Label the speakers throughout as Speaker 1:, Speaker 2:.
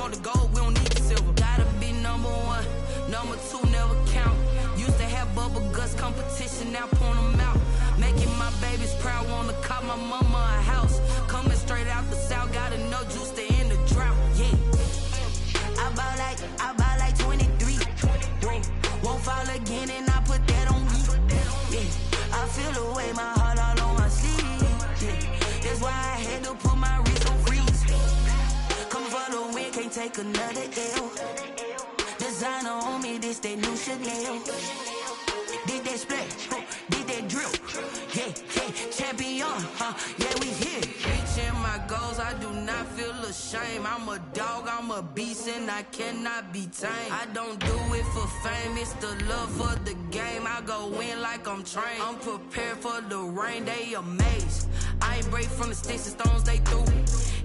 Speaker 1: want the gold, we don't need the silver. Gotta be number one, number two never count. Used to have bubble guts competition, now point them out. Making my babies proud, wanna call my mama a house. Coming straight out the south, gotta know juice to end the drought. Yeah, I bought like 23. Won't fall again, and I put that on me. Yeah, I feel the way, my heart all on my sleeve. Yeah, that's why I had to put my wrist on freeze. Coming for the win, can't take another L. Designer on me, this that new Chanel. Did that splash, did that drip. Yeah, champion, yeah, we here. Reaching my goals, I do not feel ashamed. I'm a dog, I'm a beast, and I cannot be tamed. I don't do it for fame, it's the love for the game. I go in like I'm trained. I'm prepared for the rain, they amazed. I ain't break from the sticks and stones they threw.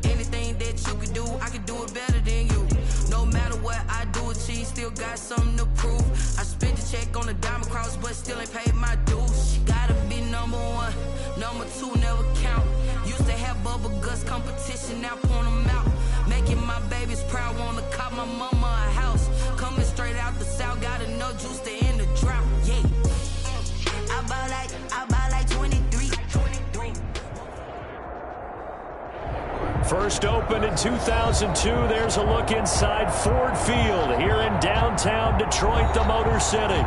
Speaker 1: Anything that you could do, I could do it better than you. No matter what I do, achieve, still got something to prove. I spent the check on the diamond cross, but still ain't paid my dues. Gotta be number one, number two never count. Used to have bubble guts competition, now point them out. Making my babies proud, wanna call my mama a house. Coming straight out the south, gotta know juice to end the drought. Yeah, I bought like 23.
Speaker 2: First opened in 2002, there's a look inside Ford Field here in downtown Detroit, the Motor City.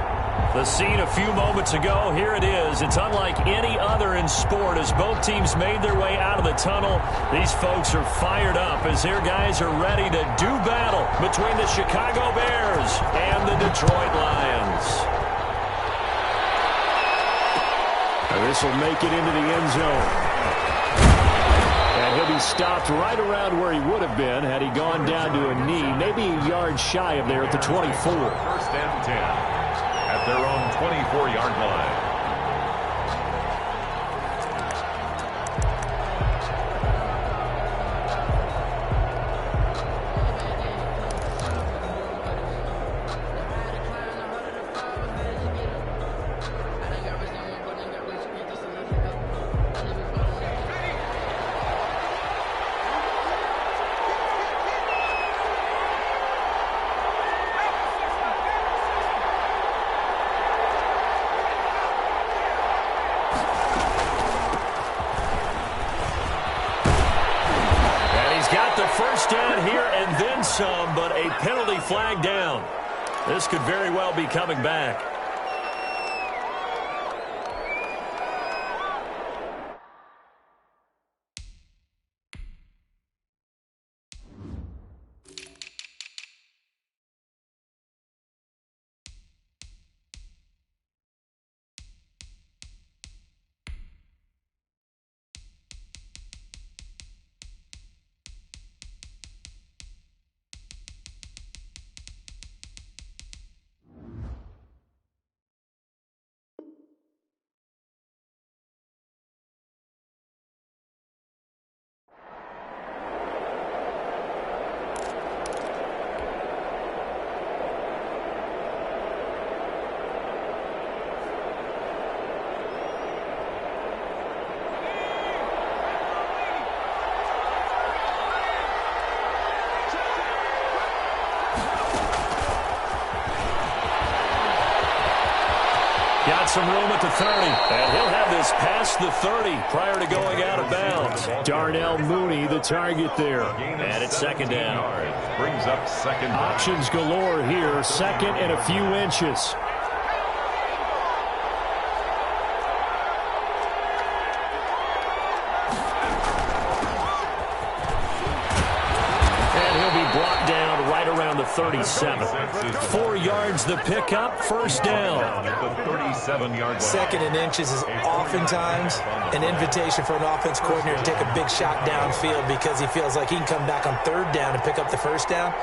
Speaker 2: The scene a few moments ago, here it is. It's unlike any other in sport as both teams made their way out of the tunnel. These folks are fired up as their guys are ready to do battle between the Chicago Bears and the Detroit Lions. And this will make it into the end zone. And he'll be stopped right around where he would have been had he gone down to a knee, maybe a yard shy of there at the 24.
Speaker 3: First and 10 at their own 24-yard line.
Speaker 2: First down here and then some, but a penalty flag down. This could very well be coming back. Got some room at the 30, and he'll have this past the 30 prior to going out of bounds. Darnell Mooney, the target there. And it's second down.
Speaker 3: Brings up second down.
Speaker 2: Options galore here, second and a few inches. And he'll be brought down right around the 37. 4 yards the pickup, first down.
Speaker 4: Second and inches is oftentimes an invitation for an offense coordinator to take a big shot downfield because he feels like he can come back on third down and pick up the first down.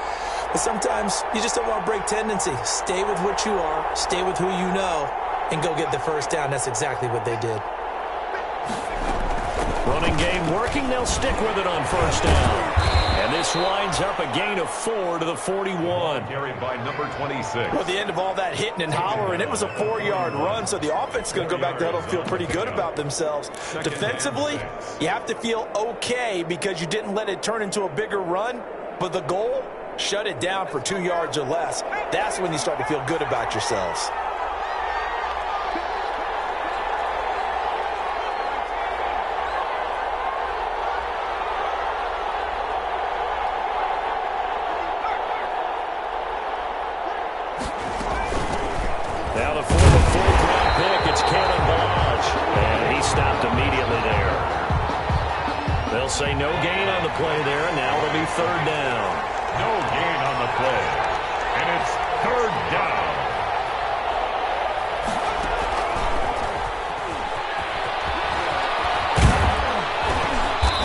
Speaker 4: But sometimes you just don't want to break tendency. Stay with what you are, stay with who you know, and go get the first down. That's exactly what they did.
Speaker 2: Running game working, they'll stick with it on first down. And this winds up a gain of 4 to the 41.
Speaker 3: Carried by number 26.
Speaker 4: Well, the end of all that hitting and hollering, it was a 4-yard run, so the offense is going to go back to huddle and feel pretty good about themselves. Defensively, you have to feel okay because you didn't let it turn into a bigger run, but the goal, shut it down for 2 yards or less. That's when you start to feel good about yourselves.
Speaker 2: Now the former fourth-round pick, it's Kalen Balaj, and he stopped immediately there. They'll say no gain on the play there, and now it'll be third down.
Speaker 3: No gain on the play, and it's third down.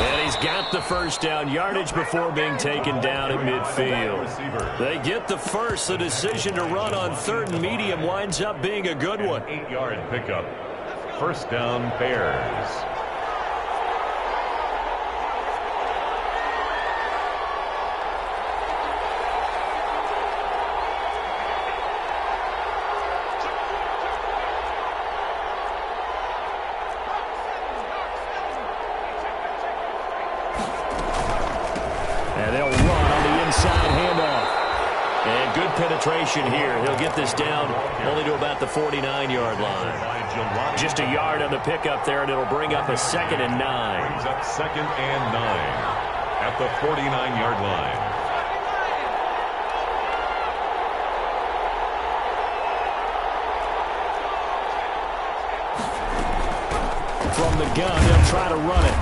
Speaker 2: And he's got the first down, yardage before being taken down at midfield. They get the first. The decision to run on third and medium winds up being a good one.
Speaker 3: 8-yard pickup. First down, Bears.
Speaker 2: And they'll run on the inside handoff. And good penetration here. He'll get this down only to about the 49-yard line. Just a yard on the pickup there, and it'll bring up a 2nd and 9.
Speaker 3: Brings up 2nd and 9 at the 49-yard line.
Speaker 2: From the gun, they'll try to run it.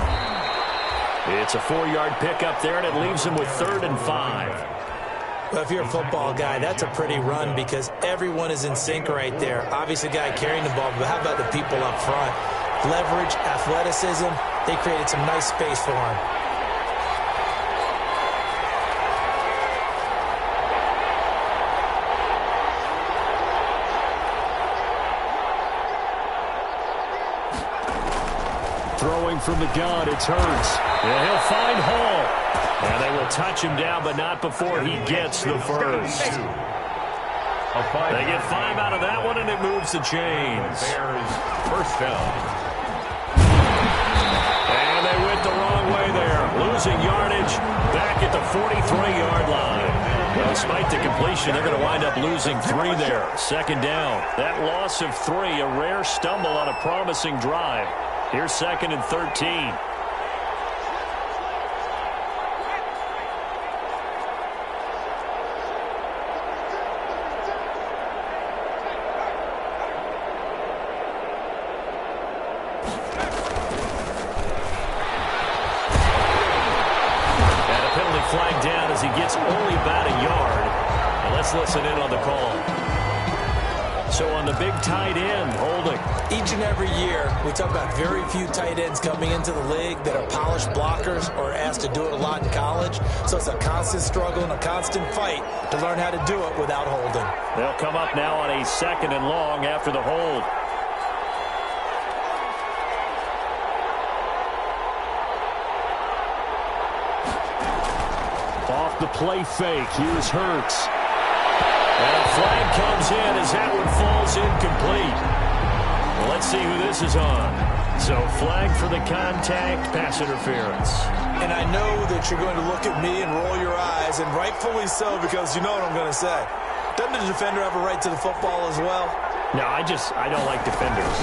Speaker 2: It's a 4-yard pickup there, and it leaves him with 3rd and 5.
Speaker 4: Well, if you're a football guy, that's a pretty run because everyone is in sync right there. Obviously, the guy carrying the ball, but how about the people up front? Leverage, athleticism, they created some nice space for him.
Speaker 2: Throwing from the gun, it's Hurts. And he'll find Hall. And they will touch him down, but not before he gets the first. They get 5 out of that one, and it moves the chains.
Speaker 3: Bears first down.
Speaker 2: And they went the wrong way there. Losing yardage back at the 43-yard line. Well, despite the completion, they're going to wind up losing 3 there. 2nd down. That loss of 3, a rare stumble on a promising drive. Here's 2nd and 13. Flag down as he gets only about a yard. Now let's listen in on the call. So on the big tight end, holding.
Speaker 4: Each and every year, we talk about very few tight ends coming into the league that are polished blockers or asked to do it a lot in college. So it's a constant struggle and a constant fight to learn how to do it without holding.
Speaker 2: They'll come up now on a 2nd and long after the hold. Off the play fake, here's Hurts. And a flag comes in as that one falls incomplete. Well, let's see who this is on. So flag for the contact, pass interference.
Speaker 4: And I know that you're going to look at me and roll your eyes, and rightfully so, because you know what I'm going to say. Doesn't the defender have a right to the football as well?
Speaker 2: No, I don't like defenders.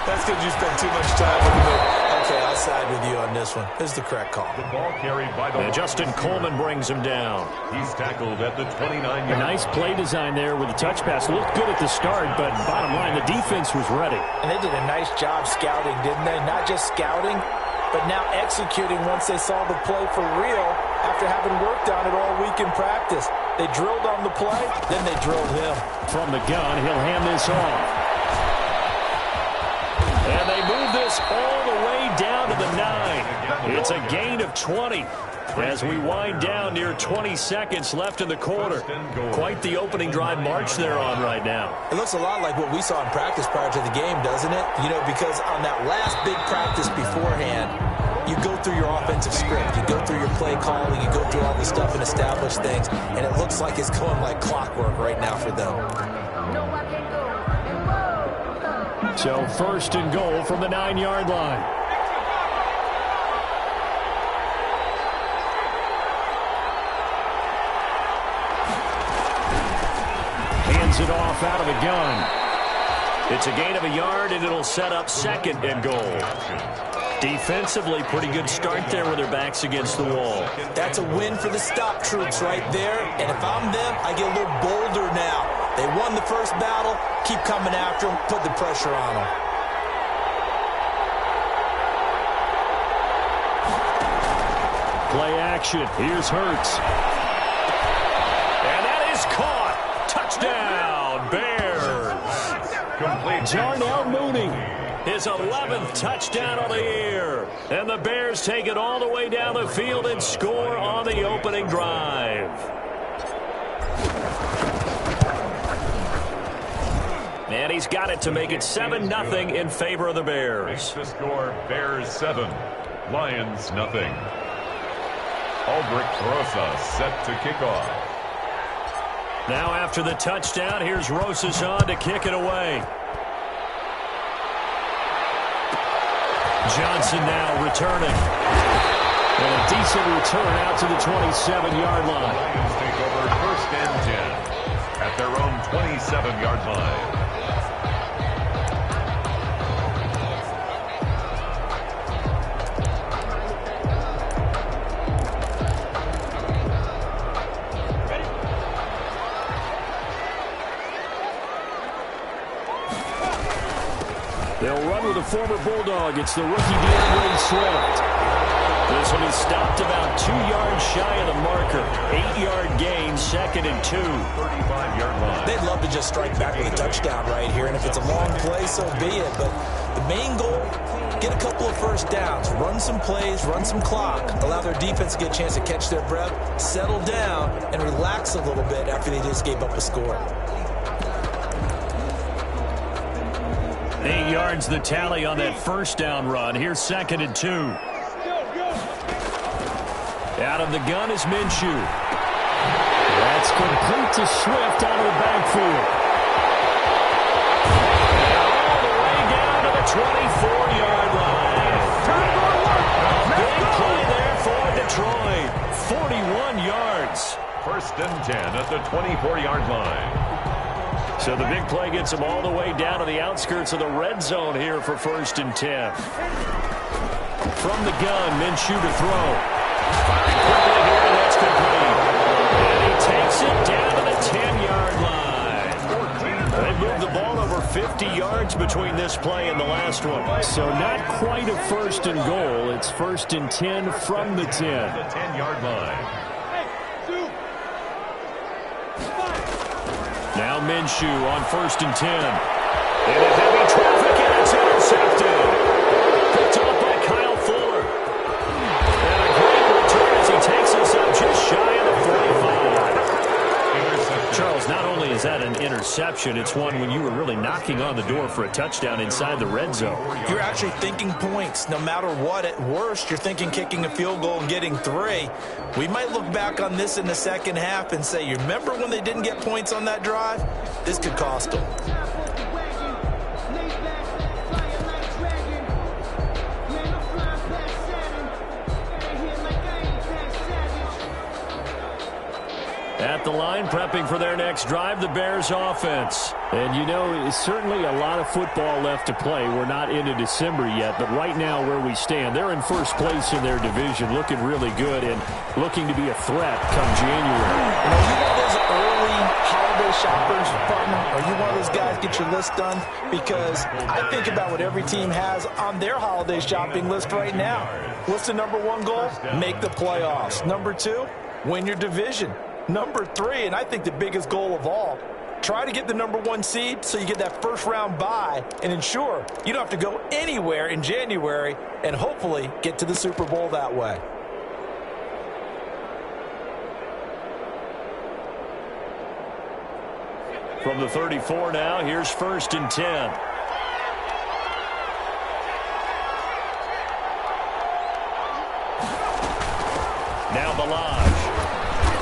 Speaker 4: That's because you spend too much time with me. Okay, I'll side with you on this one. This is the correct call.
Speaker 3: The ball carried by the
Speaker 2: and Justin Coleman brings him down.
Speaker 3: He's tackled at the 29-yard line.
Speaker 2: Nice play design there with the touch pass. Looked good at the start, but bottom line, the defense was ready.
Speaker 4: And they did a nice job scouting, didn't they? Not just scouting, but now executing once they saw the play for real after having worked on it all week in practice. They drilled on the play, then they drilled him.
Speaker 2: From the gun, he'll hand this off. And they move this all the way down to the 9. It's a gain of 20 as we wind down near 20 seconds left in the quarter. Quite the opening drive march they're on right now.
Speaker 4: It looks a lot like what we saw in practice prior to the game, doesn't it? You know, because on that last big practice beforehand, you go through your offensive script, you go through your play calling, you go through all this stuff and establish things, and it looks like it's going like clockwork right now for them.
Speaker 2: So 1st and goal from the 9-yard line. hands it off out of the gun. It's a gain of a yard, and it'll set up 2nd and goal. Defensively, pretty good start there with their backs against the wall.
Speaker 4: That's a win for the stop troops right there. And if I'm them, I get a little bolder now. They won the first battle. Keep coming after them. Put the pressure on them.
Speaker 2: Play action. Here's Hurts. And that is caught. Touchdown, Bears.
Speaker 3: Complete.
Speaker 2: Darnell Mooney. His 11th touchdown of the year. And the Bears take it all the way down the field and score on the opening drive. And he's got it to make it 7-0 in favor of the Bears.
Speaker 3: Makes the score Bears 7, Lions nothing. Aldrich Rosas set to kick off.
Speaker 2: Now after the touchdown, here's Rosas on to kick it away. Johnson now returning. And a decent return out to the 27-yard line.
Speaker 3: Lions take over 1st and 10 at their own 27-yard line.
Speaker 2: They'll run with a former Bulldog. It's the rookie DeAndre Swift. This one is stopped about 2 yards shy of the marker. 8-yard gain, 2nd and 2.
Speaker 3: 35-yard line.
Speaker 4: They'd love to just strike back with a touchdown right here. And if it's a long play, so be it. But the main goal, get a couple of first downs. Run some plays, run some clock. Allow their defense to get a chance to catch their breath, settle down, and relax a little bit after they just gave up a score.
Speaker 2: 8 yards the tally on that first down run. Here's 2nd and 2. Out of the gun is Minshew. That's complete to Swift out of the backfield. And all the way down to the 24-yard line. Big play there for Detroit. 41 yards.
Speaker 3: 1st and 10 at the 24-yard line.
Speaker 2: So the big play gets them all the way down to the outskirts of the red zone here for 1st and 10. From the gun, Minshew to throw. Firing quickly here, and that's complete. And he takes it down to the 10-yard line. They moved the ball over 50 yards between this play and the last one. So not quite a 1st and goal. It's 1st and 10 from the 10.
Speaker 3: The 10-yard line.
Speaker 2: Now Minshew on 1st and 10. Into heavy traffic, and it's intercepted. Picked off by Kyle Fuller. And a great return as he takes us up just shy of the 45. Charles, not only is that an interception, it's one when you were really knocking on the door for a touchdown inside the red zone.
Speaker 4: You're actually thinking points. No matter what, at worst, you're thinking kicking a field goal and getting 3. We might look back on this in the second half and say, you remember when they didn't get points on that drive? This could cost them.
Speaker 2: At the line, prepping for their next drive, the Bears offense. And, you know, it's certainly a lot of football left to play. We're not into December yet, but right now where we stand, they're in first place in their division, looking really good and looking to be a threat come January.
Speaker 4: You know, you one of those early holiday shoppers, partner? Are you one of those guys get your list done? Because I think about what every team has on their holiday shopping list right now. What's the number 1 goal? Make the playoffs. Number 2, win your division. Number 3, and I think the biggest goal of all, try to get the number 1 seed so you get that first-round bye and ensure you don't have to go anywhere in January and hopefully get to the Super Bowl that way.
Speaker 2: From the 34 now, here's 1st and 10. Now Balaj.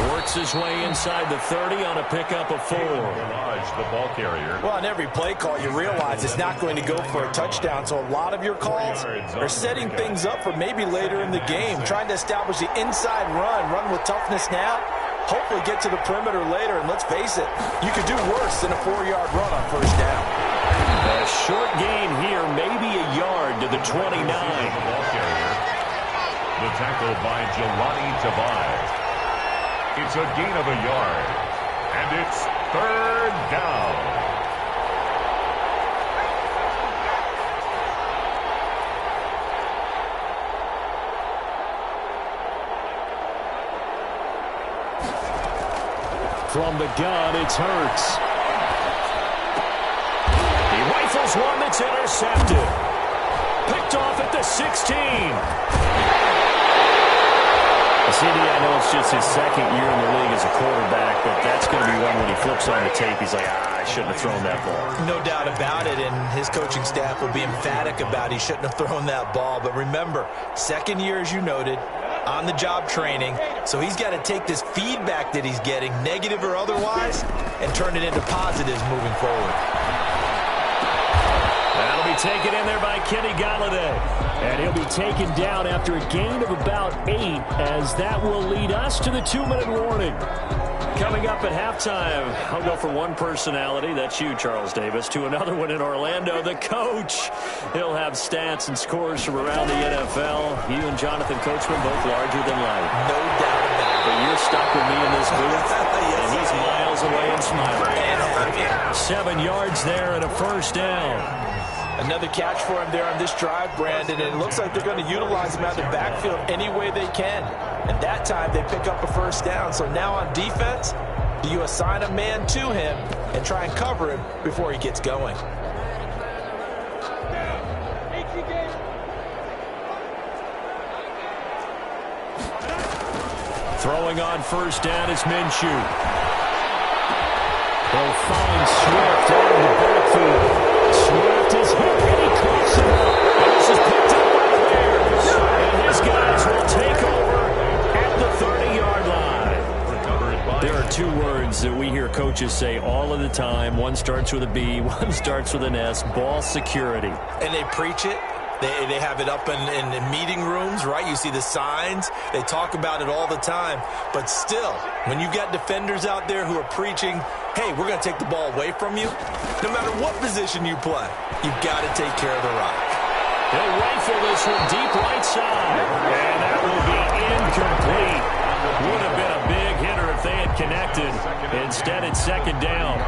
Speaker 2: Works his way inside the 30 on a pickup of 4.
Speaker 3: The ball carrier.
Speaker 4: Well, on every play call, you realize it's not going to go for a touchdown, so a lot of your calls are setting things up for maybe later in the game, trying to establish the inside run with toughness now, hopefully get to the perimeter later. And let's face it, you could do worse than a 4-yard run on first down.
Speaker 2: A short gain here, maybe a yard to the 29.
Speaker 3: The tackle by Jelani Tavai. It's a gain of a yard. And it's third down.
Speaker 2: From the gun, it's Hurts. He rifles one that's intercepted. Picked off at the 16. CD, I know it's just his second year in the league as a quarterback, but that's going to be one when he flips on the tape. He's like, I shouldn't have thrown that ball.
Speaker 4: No doubt about it, and his coaching staff will be emphatic about he shouldn't have thrown that ball. But remember, second year, as you noted, on-the-job training, so he's got to take this feedback that he's getting, negative or otherwise, and turn it into positives moving forward.
Speaker 2: That'll be taken in there by Kenny Galladay. And he'll be taken down after a gain of about 8, as that will lead us to the 2-minute warning. Coming up at halftime, I'll go from one personality, that's you, Charles Davis, to another one in Orlando, the coach. He'll have stats and scores from around the NFL. You and Jonathan Coachman both larger than life.
Speaker 4: No doubt about it.
Speaker 2: But you're stuck with me in this booth, and he's miles away and smiling. 7 yards there and a first down.
Speaker 4: Another catch for him there on this drive, Brandon, and it looks like they're going to utilize him out of the backfield any way they can. And that time they pick up a first down. So now on defense, you assign a man to him and try and cover him before he gets going.
Speaker 2: Throwing on first down is Minshew. They'll find Swift out of the backfield. Swift is hit, and he coughs it up. And this is picked up by the Bears. And his guys will take over at the 30-yard line. There are 2 words that we hear coaches say all of the time. One starts with a B, one starts with an S, ball security.
Speaker 4: And they preach it. They have it up in meeting rooms, right? You see the signs. They talk about it all the time. But still, when you've got defenders out there who are preaching, hey, we're going to take the ball away from you, no matter what position you play, you've got to take care of the rock.
Speaker 2: They'll rifle this one deep right side. And that will be incomplete. Would have been a big hitter if they had connected. Instead, it's second down.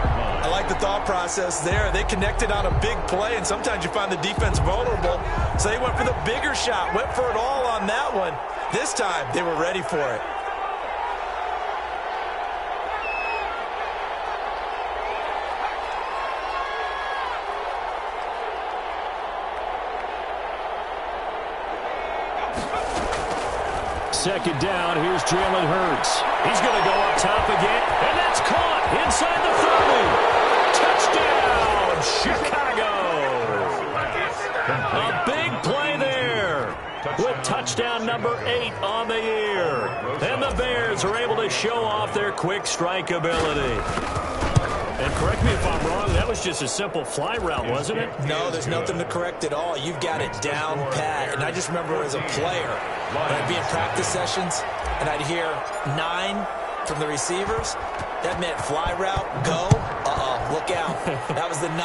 Speaker 4: I like the thought process there. They connected on a big play, and sometimes you find the defense vulnerable. So they went for the bigger shot, went for it all on that one. This time, they were ready for it.
Speaker 2: Second down, here's Jalen Hurts. He's going to go up top again, and that's caught inside the 30. Touchdown, Chicago! A big play there with touchdown number 8 on the year. And the Bears are able to show off their quick strike ability. And correct me if I'm wrong, that was just a simple fly route, wasn't it?
Speaker 4: No, there's nothing to correct at all. You've got it down pat. And I just remember as a player, when I'd be in practice sessions, and I'd hear 9 from the receivers, that meant fly route, go, look out. That was the 9,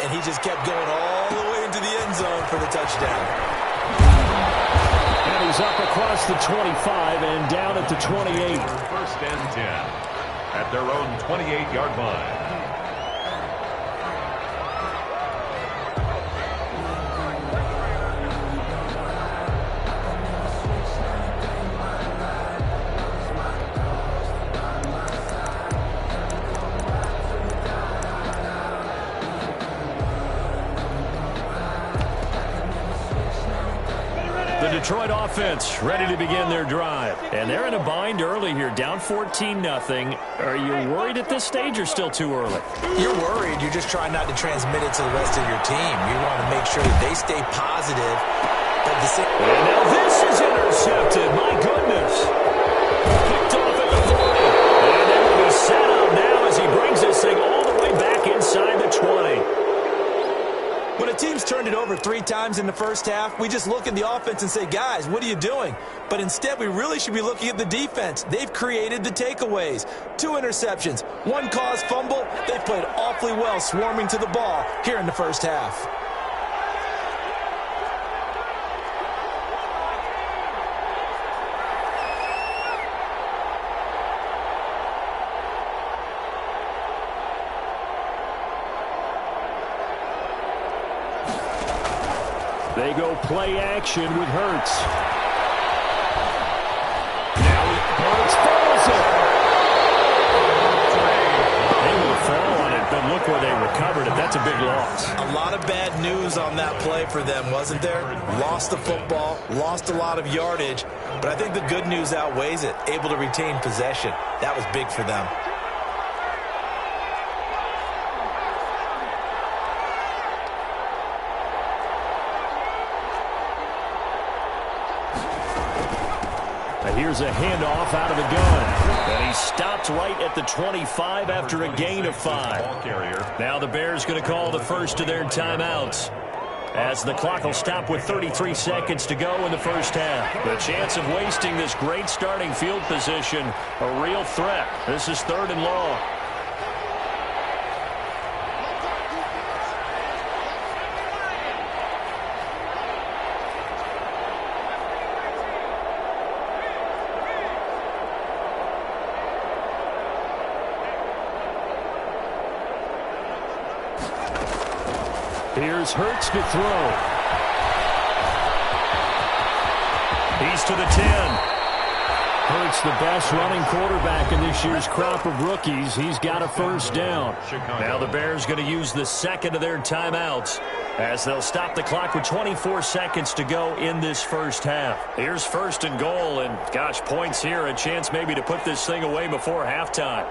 Speaker 4: and he just kept going all the way into the end zone for the touchdown.
Speaker 2: And he's up across the 25 and down at the 28.
Speaker 3: First and 10 at their own 28-yard line.
Speaker 2: Detroit offense ready to begin their drive. And they're in a bind early here, down 14-0. Are you worried at this stage or still too early?
Speaker 4: You're worried. You're just trying not to transmit it to the rest of your team. You want to make sure that they stay positive.
Speaker 2: And now this is intercepted. My goodness. Picked off at the 40. And they will be set up now as he brings this thing all the way back inside the 20.
Speaker 4: When a team's turned it over 3 times in the first half, we just look at the offense and say, guys, what are you doing? But instead, we really should be looking at the defense. They've created the takeaways. 2 interceptions, 1 caused fumble. They've played awfully well swarming to the ball here in the first half.
Speaker 2: They go play action with Hurts. Now Hurts falls it. They will fall on it, but look where they recovered it. That's a big loss.
Speaker 4: A lot of bad news on that play for them, wasn't there? Lost the football, lost a lot of yardage, but I think the good news outweighs it. Able to retain possession. That was big for them.
Speaker 2: Here's a handoff out of the gun. And he stopped right at the 25 after a gain of 5. Now the Bears going to call the first of their timeouts, as the clock will stop with 33 seconds to go in the first half. The chance of wasting this great starting field position, a real threat. This is 3rd and long. Here's Hurts to throw. He's to the 10. Hurts, the best running quarterback in this year's crop of rookies. He's got a first down. Now the Bears going to use the second of their timeouts, as they'll stop the clock with 24 seconds to go in this first half. Here's 1st and goal, and gosh, points here, a chance maybe to put this thing away before halftime.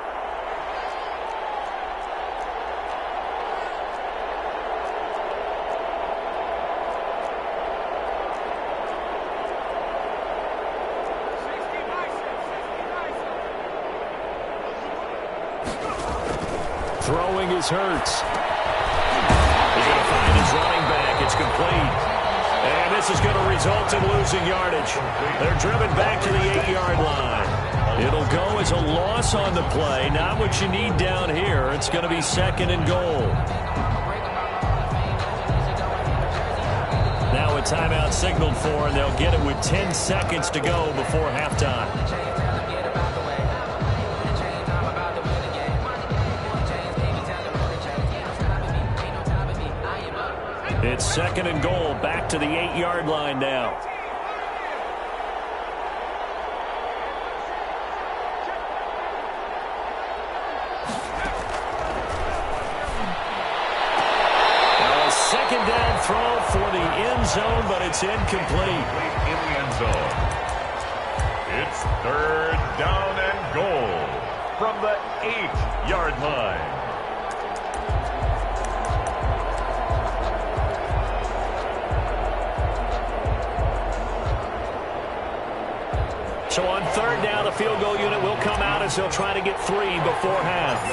Speaker 2: Throwing is Hurts. He's going to find his running back. It's complete. And this is going to result in losing yardage. They're driven back to the 8-yard line. It'll go as a loss on the play. Not what you need down here. It's going to be 2nd and goal. Now a timeout signaled for, and they'll get it with 10 seconds to go before halftime. It's 2nd and goal, back to the 8-yard line now. Now a 2nd down throw for the end zone, but it's incomplete.
Speaker 3: In the end zone. It's 3rd down and goal from the 8-yard line.
Speaker 2: So on 3rd down, the field goal unit will come out as they'll try to get 3 before half.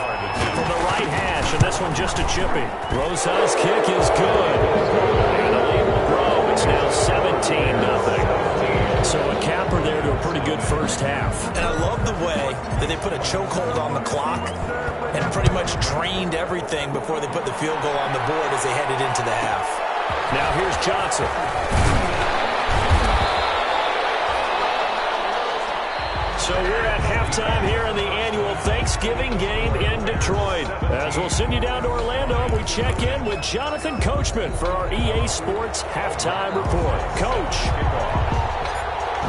Speaker 2: From the right hash, and this one just a chippy. Rosa's kick is good. And the lead will grow. It's now 17-0. So a capper there to a pretty good first half.
Speaker 4: And I love the way that they put a chokehold on the clock and pretty much drained everything before they put the field goal on the board as they headed into the half.
Speaker 2: Now here's Johnson. So we're at halftime here in the annual Thanksgiving game in Detroit. As we'll send you down to Orlando, we check in with Jonathan Coachman for our EA Sports halftime report. Coach.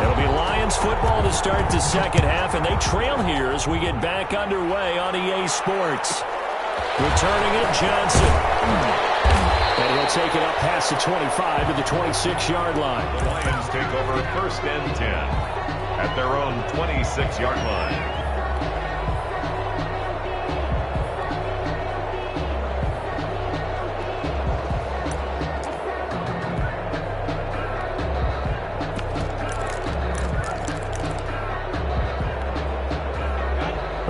Speaker 2: It'll be Lions football to start the second half, and they trail here as we get back underway on EA Sports. Returning it, Johnson. And he'll take it up past the 25 to the 26-yard line.
Speaker 3: The Lions take over 1st and 10. At their own 26-yard line.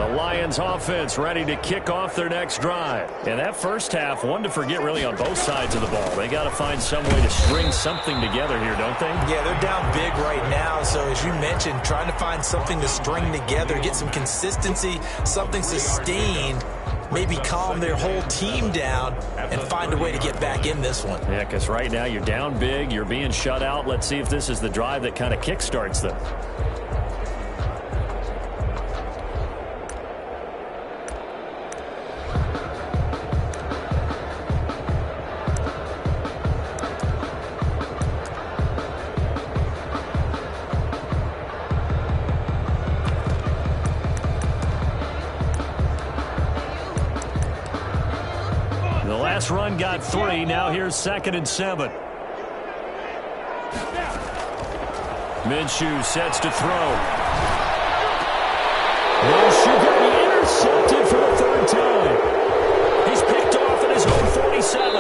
Speaker 2: The Lions offense ready to kick off their next drive. And that first half, one to forget really on both sides of the ball. They got to find some way to string something together here, don't they?
Speaker 4: Yeah, they're down big right now. So as you mentioned, trying to find something to string together, get some consistency, something sustained, maybe calm their whole team down and find a way to get back in this one.
Speaker 2: Yeah, because right now you're down big, you're being shut out. Let's see if this is the drive that kind of kickstarts them. The last run got 3. Now here's 2nd and 7. Minshew sets to throw. Minshew got intercepted for the 3rd time. He's picked off at his own 47.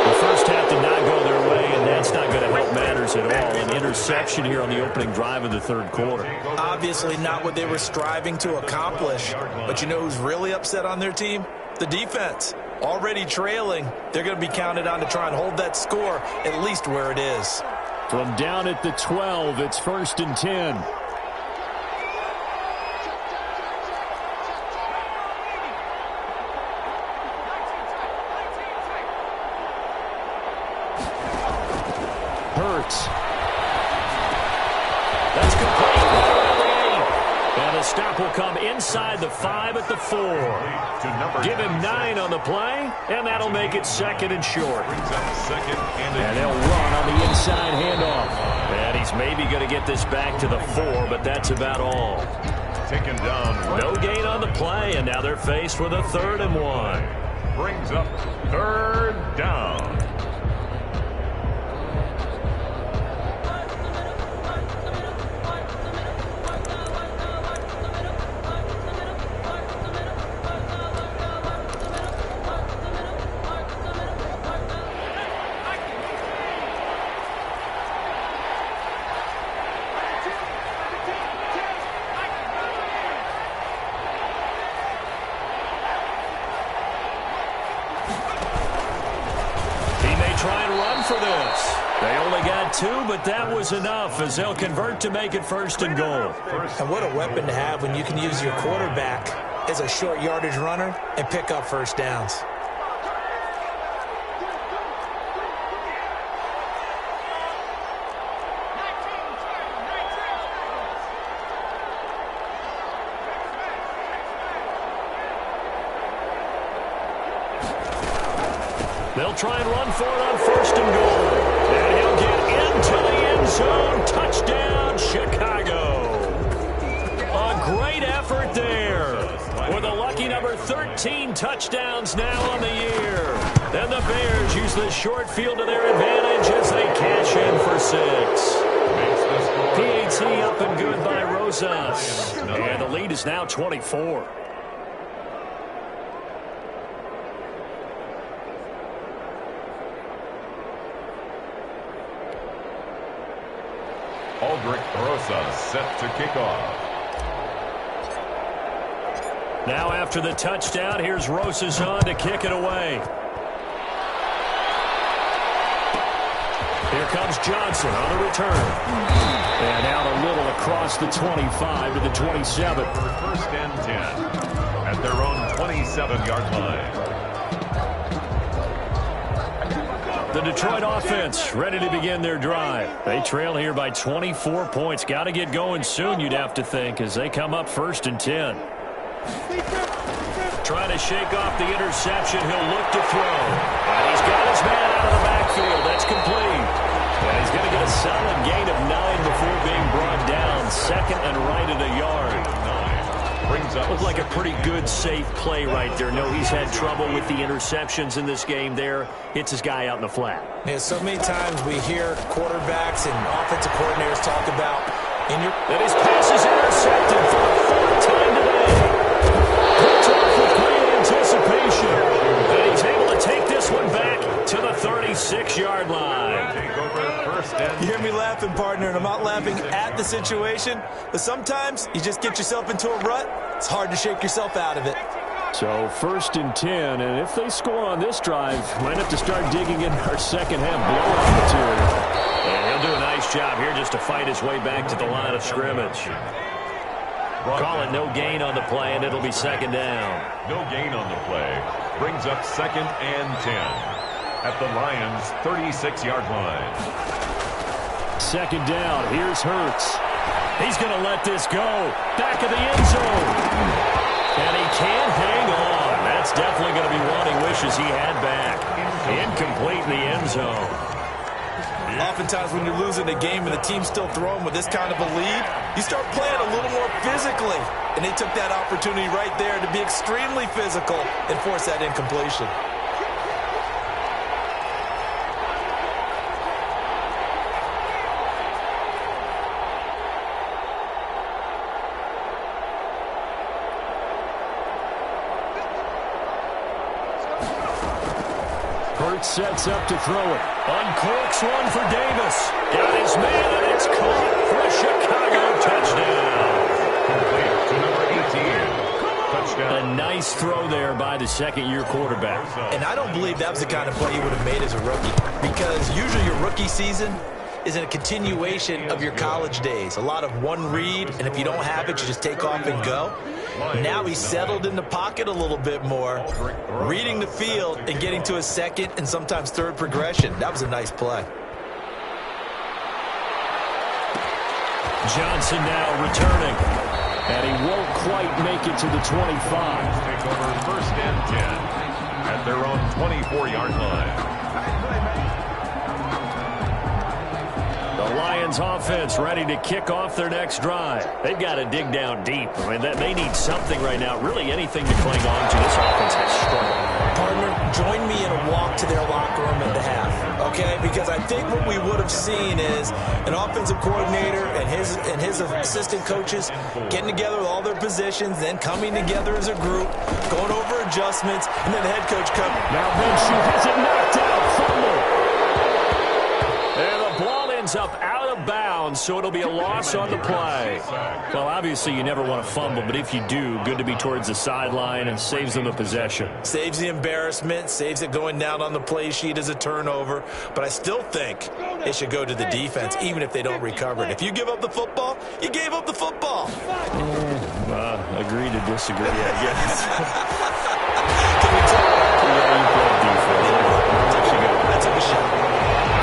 Speaker 2: The first half did not go their way, and that's not going to help matters at all. An interception here on the opening drive of the 3rd quarter.
Speaker 4: Obviously not what they were striving to accomplish. But you know who's really upset on their team? The defense. Already trailing, they're going to be counted on to try and hold that score at least where it is.
Speaker 2: From down at the 12, it's 1st and 10. Hurts. That's complete. And the stop will come inside the 5 at the 4. Give him 9 on the play, and that'll make it 2nd and short. And they'll run on the inside handoff. And he's maybe going to get this back to the 4, but that's about all.
Speaker 3: Taken down.
Speaker 2: No gain on the play, and now they're faced with a 3rd and 1.
Speaker 3: Brings up 3rd down.
Speaker 2: Try and run for this. They only got 2, but that was enough as they'll convert to make it 1st and goal.
Speaker 4: And what a weapon to have when you can use your quarterback as a short yardage runner and pick up 1st downs.
Speaker 2: They'll try and run for it on 1st and goal. And he'll get into the end zone. Touchdown, Chicago. A great effort there. With a lucky number 13 touchdowns now on the year. Then the Bears use the short field to their advantage as they cash in for 6. PAT up and good by Rosas. And the lead is now 24.
Speaker 3: Aldrich Rosas set to kick off.
Speaker 2: Now after the touchdown, here's Rosas on to kick it away. Here comes Johnson on the return. And out a little across the 25 to the 27.
Speaker 3: 1st and 10 at their own 27-yard line.
Speaker 2: The Detroit offense ready to begin their drive. They trail here by 24 points. Got to get going soon, you'd have to think, as they come up 1st and 10. Trying to shake off the interception. He'll look to throw. And he's got his man out of the backfield. That's complete. And he's going to get a solid gain of 9 before being brought down. 2nd and right at a yard. Looked like a pretty good, safe play right there. No, he's had trouble with the interceptions in this game there. Hits his guy out in the flat.
Speaker 4: Yeah, so many times we hear quarterbacks and offensive coordinators talk about
Speaker 2: that his pass is intercepted for the 4th time today. Picked off with great anticipation. And he's able to take this one back to the 36-yard line.
Speaker 3: Take over first and
Speaker 4: You hear me laughing, partner, and I'm not laughing at the situation, but sometimes you just get yourself into a rut. It's hard to shake yourself out of it.
Speaker 2: So 1st and 10, and if they score on this drive, might have to start digging in our second half blowout material. And he'll do a nice job here just to fight his way back to the line of scrimmage. Call it no gain on the play, and it'll be 2nd down.
Speaker 3: no gain on the play. Brings up 2nd and 10 at the Lions' 36-yard line.
Speaker 2: 2nd down. Here's Hurts. He's going to let this go. Back of the end zone. And he can't hang on. That's definitely going to be one he wishes he had back. Incomplete in the end zone.
Speaker 4: Oftentimes when you're losing a game and the team's still throwing with this kind of a lead, you start playing a little more physically. And they took that opportunity right there to be extremely physical and force that incompletion.
Speaker 2: Sets up to throw it. Uncorks one for Davis. Got his man, and it's caught for a Chicago touchdown.
Speaker 3: Complete to number 18. Touchdown.
Speaker 2: A nice throw there by the second-year quarterback.
Speaker 4: And I don't believe that was the kind of play you would have made as a rookie, because usually your rookie season is a continuation of your college days. A lot of one read, and if you don't have it, you just take off and go. Now he's settled in the pocket a little bit more, reading the field and getting to his second and sometimes third progression. That was a nice play.
Speaker 2: Johnson now returning, and he won't quite make it to the 25.
Speaker 3: Take over 1st and 10 at their own 24-yard line.
Speaker 2: The Lions offense ready to kick off their next drive. They've got to dig down deep. I mean, they need something right now, really anything to cling on to. This offense has struggled.
Speaker 4: Partner, join me in a walk to their locker room at the half, okay? Because I think what we would have seen is an offensive coordinator and his assistant coaches getting together with all their positions, then coming together as a group, going over adjustments, and then the head coach coming.
Speaker 2: Now Minshew has it knocked out. Fumble. And the ball ends up out of bounds, so it'll be a loss on the play. Well, obviously you never want to fumble, but if you do, good to be towards the sideline and saves them the possession.
Speaker 4: Saves the embarrassment, saves it going down on the play sheet as a turnover. But I still think it should go to the defense, even if they don't recover it. If you give up the football, you gave up the football.
Speaker 2: Agree to disagree, I guess.
Speaker 4: Can we tell?
Speaker 2: Yeah, you play defense.
Speaker 4: That's a shot.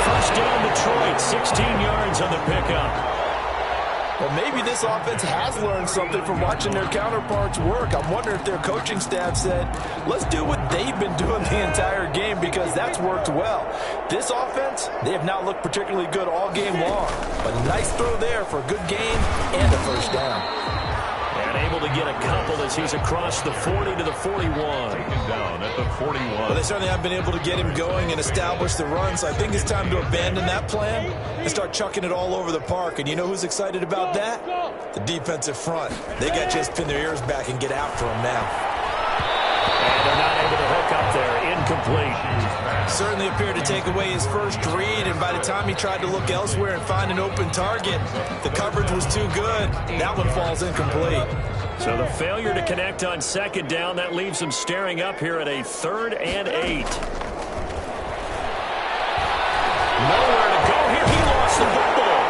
Speaker 2: First down, Detroit, 16 yards on the pickup.
Speaker 4: Well, maybe this offense has learned something from watching their counterparts work. I'm wondering if their coaching staff said, let's do what they've been doing the entire game, because that's worked well. This offense, they have not looked particularly good all game long. But a nice throw there for a good gain and a first down.
Speaker 2: And able to get a couple as he's across the 40 to the 41.
Speaker 3: Taken down at the 41.
Speaker 4: Well, they certainly haven't been able to get him going and establish the run, so I think it's time to abandon that plan and start chucking it all over the park. And you know who's excited about that? The defensive front. They got to just pin their ears back and get after him now.
Speaker 2: And they're not able to hook up there. Incomplete.
Speaker 4: Certainly appeared to take away his first read, and by the time he tried to look elsewhere and find an open target, the coverage was too good. That one falls incomplete.
Speaker 2: So the failure to connect on 2nd down, that leaves him staring up here at a 3rd and 8. Nowhere to go here. He lost the football.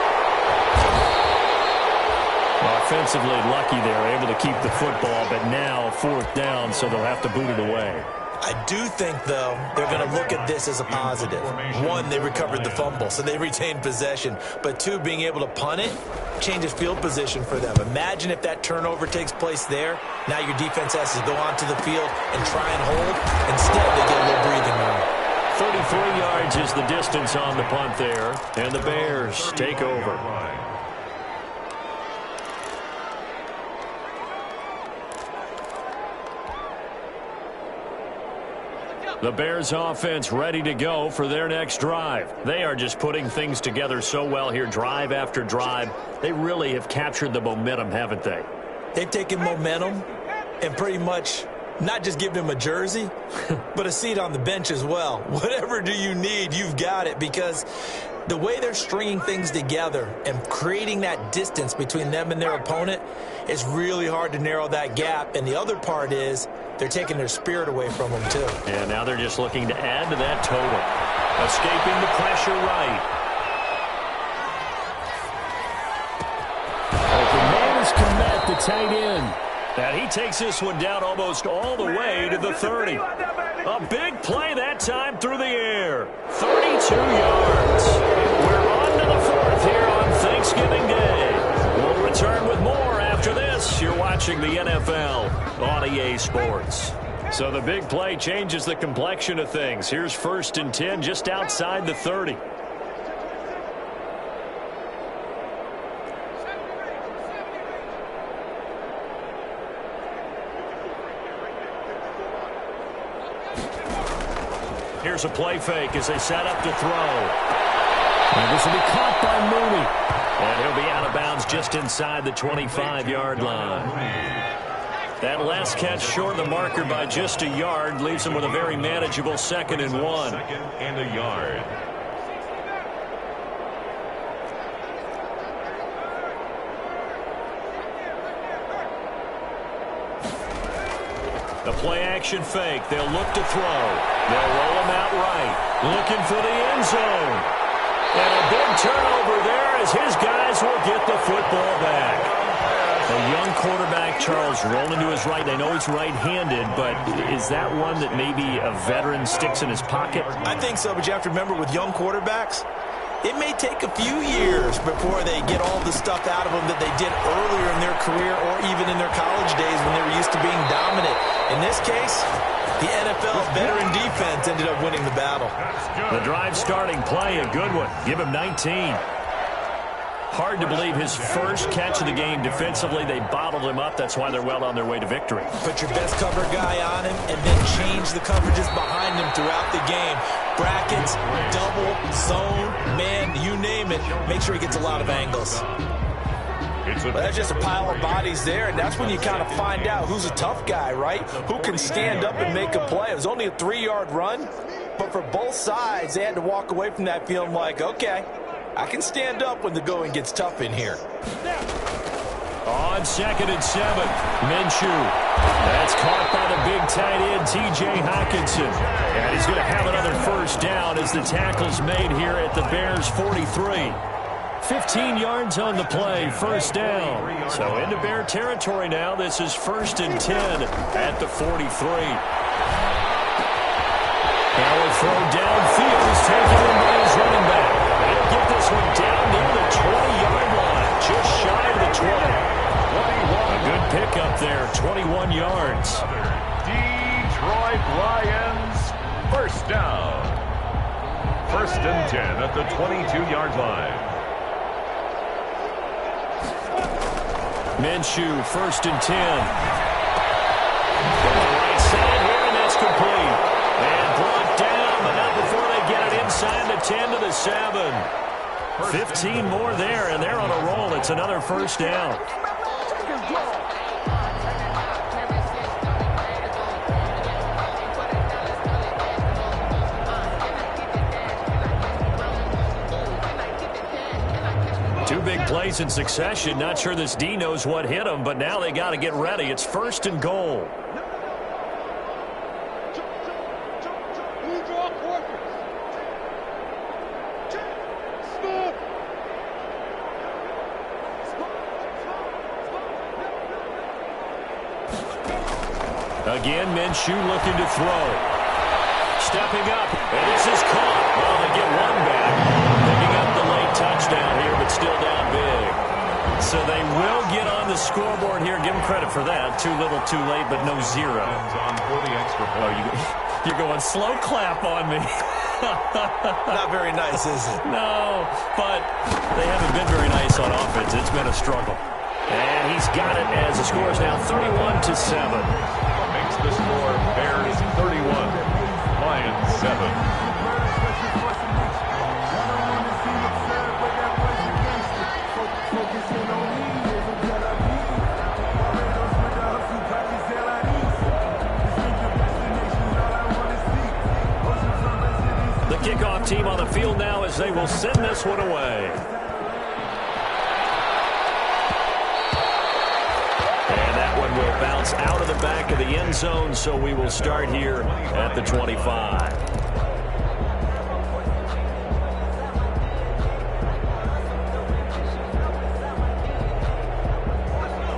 Speaker 2: Well, offensively lucky there, able to keep the football, but now 4th down, so they'll have to boot it away.
Speaker 4: I do think, though, they're going to look at this as a positive. One, they recovered the fumble, so they retained possession. But two, being able to punt it changes field position for them. Imagine if that turnover takes place there. Now your defense has to go onto the field and try and hold. Instead, they get a little breathing room.
Speaker 2: 33 yards is the distance on the punt there, and the Bears take over. The Bears offense ready to go for their next drive. They are just putting things together so well here, drive after drive. They really have captured the momentum, haven't they?
Speaker 4: They've taken momentum and pretty much not just giving him a jersey, but a seat on the bench as well. Whatever do you need, you've got it, because the way they're stringing things together and creating that distance between them and their opponent, it's really hard to narrow that gap. And the other part is they're taking their spirit away from them, too.
Speaker 2: And now they're just looking to add to that total. Escaping the pressure right.
Speaker 5: Open man is Komet, the tight end.
Speaker 2: And he takes this one down almost all the way to the 30. A big play that time through the air. 32 yards. We're on to the 4th here on Thanksgiving Day. We'll return with more after this. You're watching the NFL on EA Sports. So the big play changes the complexion of things. Here's 1st and 10 just outside the 30. Here's a play fake as they set up to throw.
Speaker 5: And this will be caught by Mooney.
Speaker 2: And he'll be out of bounds just inside the 25-yard line. That last catch short of the marker by just a yard leaves him with a very manageable 2nd and 1.
Speaker 3: 2nd and a yard.
Speaker 2: The play-action fake. They'll look to throw. They'll roll him out right. Looking for the end zone. And a big turnover there as his guys will get the football back. A young quarterback, Charles, rolling to his right. I know he's right-handed, but is that one that maybe a veteran sticks in his pocket?
Speaker 4: I think so, but you have to remember with young quarterbacks, it may take a few years before they get all the stuff out of them that they did earlier in their career or even in their college days when they were used to being dominant. In this case, the NFL veteran defense ended up winning the battle.
Speaker 2: The drive starting play, a good one. Give him 19. Hard to believe his first catch of the game defensively. They bottled him up. That's why they're well on their way to victory.
Speaker 4: Put your best cover guy on him and then change the coverages behind him throughout the game. Brackets, double, zone, man, you name it. Make sure he gets a lot of angles. But that's just a pile of bodies there, and that's when you kind of find out who's a tough guy, right? Who can stand up and make a play. It was only a 3-yard run, but for both sides, they had to walk away from that feeling like, okay, I can stand up when the going gets tough in here.
Speaker 2: On 2nd and 7, Minshew. That's caught by the big tight end, T.J. Hockenson. And he's going to have another first down as the tackle's made here at the Bears' 43. 15 yards on the play, first down. So into Bear territory now. This is 1st and 10 at the 43. Now a throw downfield is taken in by his running back. He'll get this one down near the 20-yard line, just shy of the 20. A good pickup there, 21 yards.
Speaker 3: Detroit Lions, first down. 1st and 10 at the 22-yard line.
Speaker 2: Minshew, 1st and 10. From the right side here, and that's complete. And brought down, but not before they get it inside the 10 to the 7. 15 more there, and they're on a roll. It's another first down. Two big plays in succession. Not sure this D knows what hit him, but now they got to get ready. It's 1st and goal. Again, Minshew looking to throw. Stepping up, and this is caught. Well, they get one back. Picking up the late touchdown here, but still down big. So they will get on the scoreboard here. Give them credit for that. Too little, too late, but no zero. Oh, you're going slow clap on me.
Speaker 4: Not very nice, is it?
Speaker 2: No, but they haven't been very nice on offense. It's been a struggle. And he's got it as the score is now 31-7.
Speaker 3: Makes the score Bears 31, Lions 7.
Speaker 2: field now as they will send this one away. And that one will bounce out of the back of the end zone, so we will start here at the 25.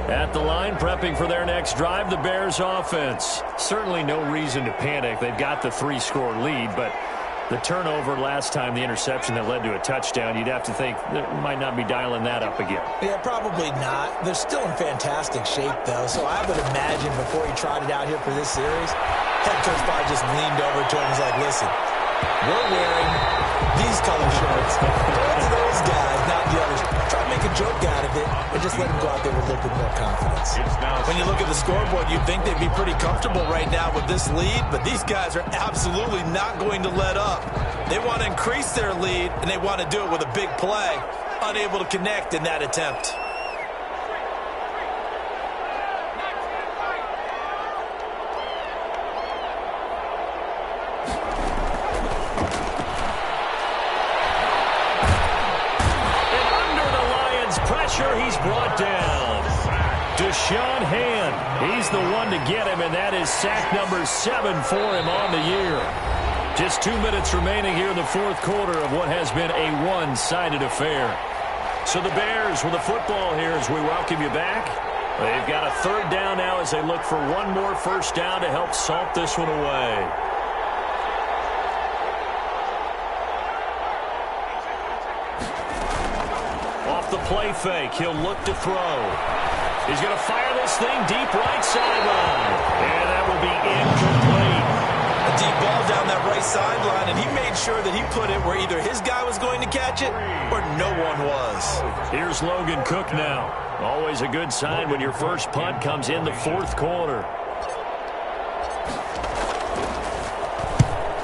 Speaker 2: At the line, prepping for their next drive, the Bears offense. Certainly no reason to panic. They've got the 3-score lead, but the turnover last time, the interception that led to a touchdown, you'd have to think they might not be dialing that up again.
Speaker 4: Yeah, probably not. They're still in fantastic shape, though, so I would imagine before he trotted out here for this series, head coach probably just leaned over to him and was like, listen, we're wearing these color shirts. Throw it to those guys, not the others. Try to make a joke out of it and just let them go out there with a little bit more confidence.
Speaker 6: When you look at the scoreboard, you'd think they'd be pretty comfortable right now with this lead, but these guys are absolutely not going to let up. They want to increase their lead, and they want to do it with a big play. Unable to connect in that attempt.
Speaker 2: He's brought down. Deshaun Hand, he's the one to get him, and that is sack number 7 for him on the year. Just 2 minutes remaining here in the fourth quarter of what has been a one-sided affair. So the Bears with the football here as we welcome you back. They've got a third down now as they look for one more first down to help salt this one away. The play fake. He'll look to throw. He's going to fire this thing deep right sideline. And that will be incomplete.
Speaker 6: A deep ball down that right sideline, and he made sure that he put it where either his guy was going to catch it or no one was.
Speaker 2: Here's Logan Cook now. Always a good sign when your first punt comes in the fourth quarter.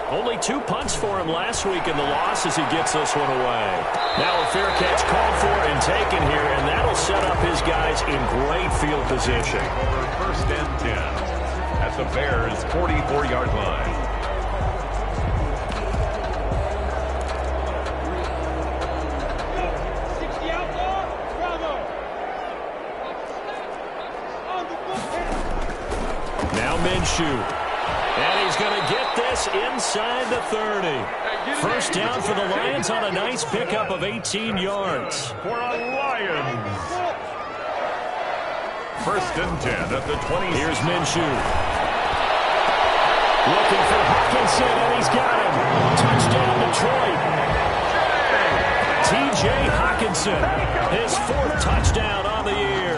Speaker 2: Only 2 punts for him last week in the loss as he gets this one away. Now a fair catch called for and taken here, and that'll set up his guys in great field position.
Speaker 3: Over first and 10 at the Bears' 44-yard line.
Speaker 2: Now Minshew. And he's going to get this inside the 30. First down for the Lions on a nice pickup of 18 yards.
Speaker 3: For a Lions. First and 10 at the 20.
Speaker 2: Here's Minshew. Looking for Hawkinson, and he's got him. Touchdown, Detroit. T.J. Hawkinson, his 4th touchdown on the year.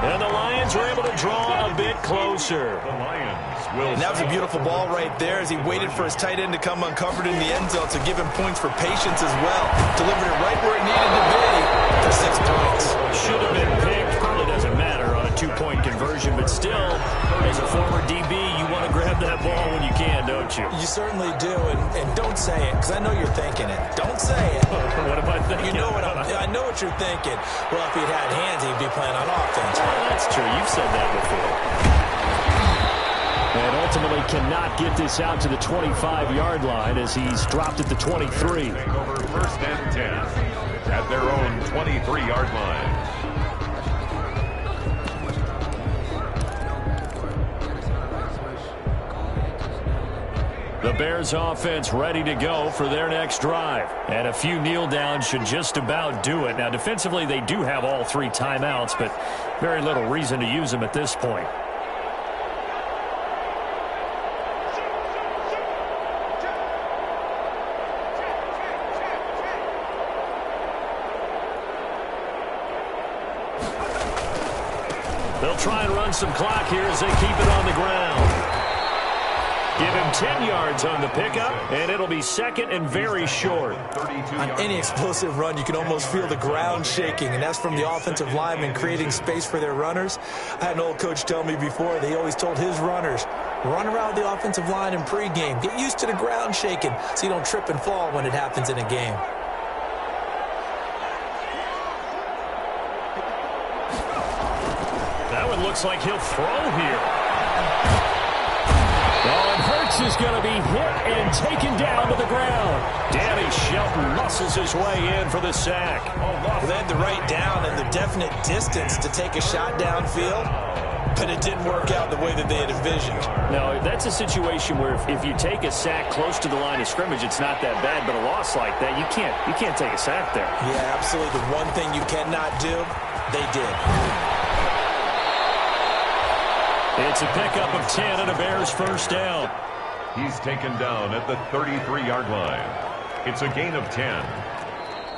Speaker 2: And the Lions were able to draw a bit closer.
Speaker 3: The Lions will.
Speaker 6: And that was a beautiful ball right there as he waited for his tight end to come uncovered in the end zone to give him points for patience as well. Delivered it right where it needed to be for 6 points.
Speaker 2: Should have been picked. Probably doesn't matter on a 2-point conversion, but still, as a former DB, you want to grab that ball when you can, don't you?
Speaker 4: You certainly do, and don't say it, because I know you're thinking it. Don't say it.
Speaker 2: What am I thinking?
Speaker 4: You know what I know what you're thinking. Well, if he'd had hands, he'd be playing on offense.
Speaker 2: Well, that's true. You've said that before. And ultimately cannot get this out to the 25-yard line as he's dropped at the 23.
Speaker 3: Over first and 10 at their own 23-yard line. The Bears offense ready to go for their next drive. And a few kneel downs should just about do it. Now, defensively, they do have all 3 timeouts, but very little reason to use them at this point. They'll try and run some clock here as they keep it on the ground. Give him 10 yards on the pickup, and it'll be second and very short.
Speaker 4: On any explosive run, you can almost feel the ground shaking, and that's from the offensive linemen creating space for their runners. I had an old coach tell me before, they always told his runners, run around the offensive line in pregame. Get used to the ground shaking so you don't trip and fall when it happens in a game.
Speaker 2: That one looks like he'll throw here. Oh, and hurts is going to be hit and taken down to the ground. Danny Shelton muscles his way in for the sack.
Speaker 6: They had the right down and the definite distance to take a shot downfield, but it didn't work out the way that they had envisioned.
Speaker 2: No, that's a situation where if you take a sack close to the line of scrimmage, it's not that bad, but a loss like that, you can't take a sack there.
Speaker 6: Yeah, absolutely. The one thing you cannot do, they did.
Speaker 2: It's a pickup of 10 and a Bears first down.
Speaker 7: He's taken down at the 33-yard line. It's a gain of 10.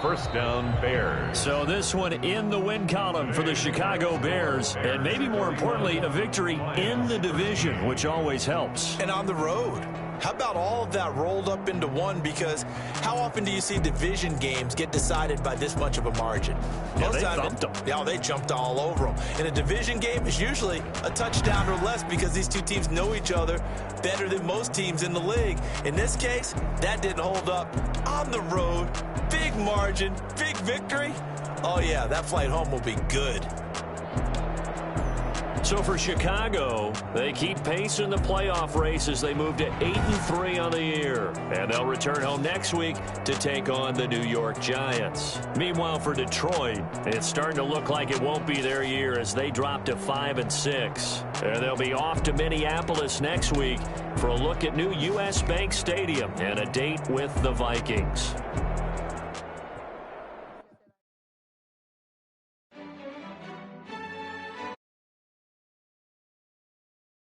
Speaker 7: First down, Bears.
Speaker 2: So this one in the win column for the Chicago Bears, and maybe more importantly, a victory in the division, which always helps.
Speaker 6: And on the road. How about all of that rolled up into one? Because how often do you see division games get decided by this much of a margin?
Speaker 2: Yeah, they thumped them.
Speaker 6: Yeah, they jumped all over them. In a division game, it's usually a touchdown or less because these two teams know each other better than most teams in the league. In this case, that didn't hold up. On the road, big margin, big victory. Oh, yeah, that flight home will be good.
Speaker 2: So for Chicago, they keep pace in the playoff race as they move to 8-3 on the year. And they'll return home next week to take on the New York Giants. Meanwhile, for Detroit, it's starting to look like it won't be their year as they drop to 5-6. And they'll be off to Minneapolis next week for a look at new U.S. Bank Stadium and a date with the Vikings.